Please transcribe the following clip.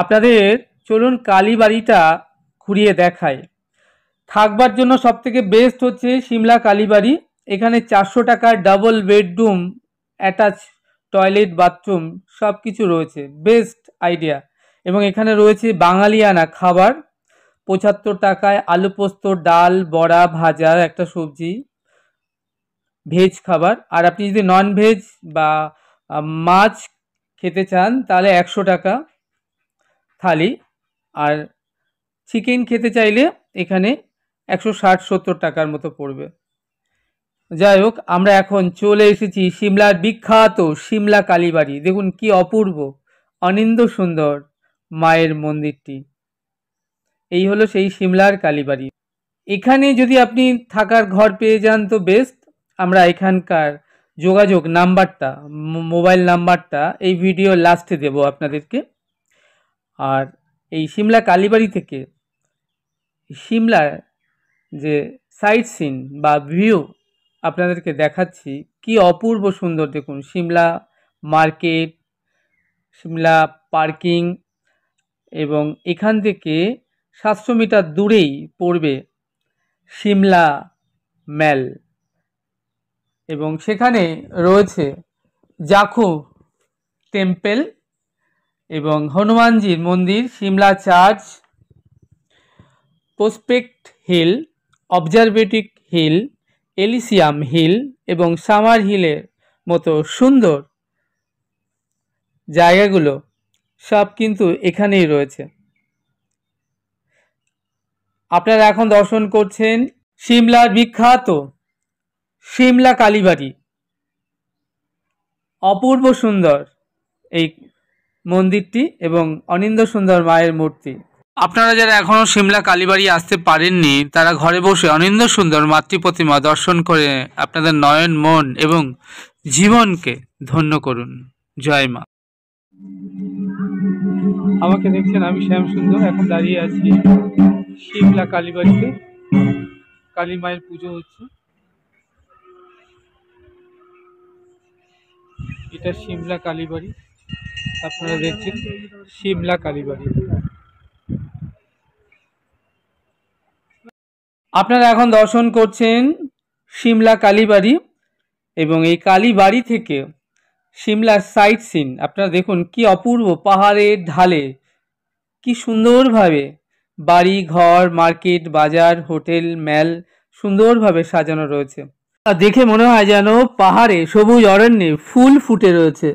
আপনাদের চলুন কালীবাড়িটা ঘুরিয়ে দেখায়। থাকবার জন্য সবথেকে বেস্ট হচ্ছে সিমলা কালীবাড়ি। এখানে 400 টাকার double bedroom, attach toilet, bathroom সব কিছু রয়েছে, বেস্ট আইডিয়া। এবং এখানে রয়েছে বাঙালিয়ানা খাবার, 75 টাকায় আলু পোস্ত, ডাল, বড়া, ভাজা, একটা সবজি, ভেজ খাবার। আর আপনি যদি নন ভেজ বা মাছ খেতে চান তাহলে 100 টাকা থালি, আর চিকেন খেতে চাইলে এখানে 160-70 টাকার মতো পড়বে। যাই হোক, আমরা এখন চলে এসেছি সিমলার বিখ্যাত সিমলা কালীবাড়ি। দেখুন কি অপূর্ব, অনিন্দ্য সুন্দর মায়ের মন্দিরটি। এই হলো সেই সিমলার কালীবাড়ি। এখানে যদি আপনি থাকার ঘর পেয়ে যান তো বেস্ট। আমরা এখানকার যোগাযোগ নাম্বারটা, মোবাইল নাম্বারটা এই ভিডিও লাস্টে দেব আপনাদেরকে। আর এই সিমলা কালীবাড়ি থেকে সিমলার যে সাইট সিন বা ভিউ আপনাদেরকে দেখাচ্ছি, কি অপূর্ব সুন্দর। দেখুন সিমলা মার্কেট, সিমলা পার্কিং, এবং এখান থেকে 700 মিটার দূরেই পড়বে সিমলা ম্যাল, এবং সেখানে রয়েছে জাখু টেম্পল এবং হনুমানজির মন্দির, Shimla church, prospect hill, observative hill, Elysium hill এবং সামার হিলের মতো সুন্দর জায়গাগুলো সব কিন্তু এখানেই রয়েছে। আপনারা এখন দর্শন করছেন সিমলার বিখ্যাত সিমলা কালীবাড়ি। অপূর্ব সুন্দর এই মন্দিরটি এবং অনিন্দ্য সুন্দর মায়ের মূর্তি। আপনারা যারা এখনও সিমলা কালীবাড়ি আসতে পারেননি তারা ঘরে বসে অনিন্দ্য সুন্দর মাতৃ প্রতিমা দর্শন করে আপনাদের নয়ন, মন এবং জীবনকে ধন্য করুন। জয় মা। আমাকে দেখছেন, আমি শ্যাম সুন্দর, এখন দাঁড়িয়ে আছি সিমলা কালীবাড়িতে। কালী মায়ের পুজো হচ্ছে। এটা সিমলা কালীবাড়ি, আপনারা দেখছেন সিমলা কালীবাড়ি। আপনারা এখন দর্শন করছেন সিমলা কালীবাড়ি, এবং এই কালীবাড়ি থেকে সিমলার সাইট সিন আপনারা দেখুন কি অপূর্ব। পাহাড়ের ঢালে কি সুন্দরভাবে বাড়ি, ঘর, মার্কেট, বাজার, হোটেল, ম্যাল সুন্দরভাবে সাজানো রয়েছে। দেখে মনে হয় যেন পাহাড়ে সবুজ অরণ্যে ফুল ফুটে রয়েছে।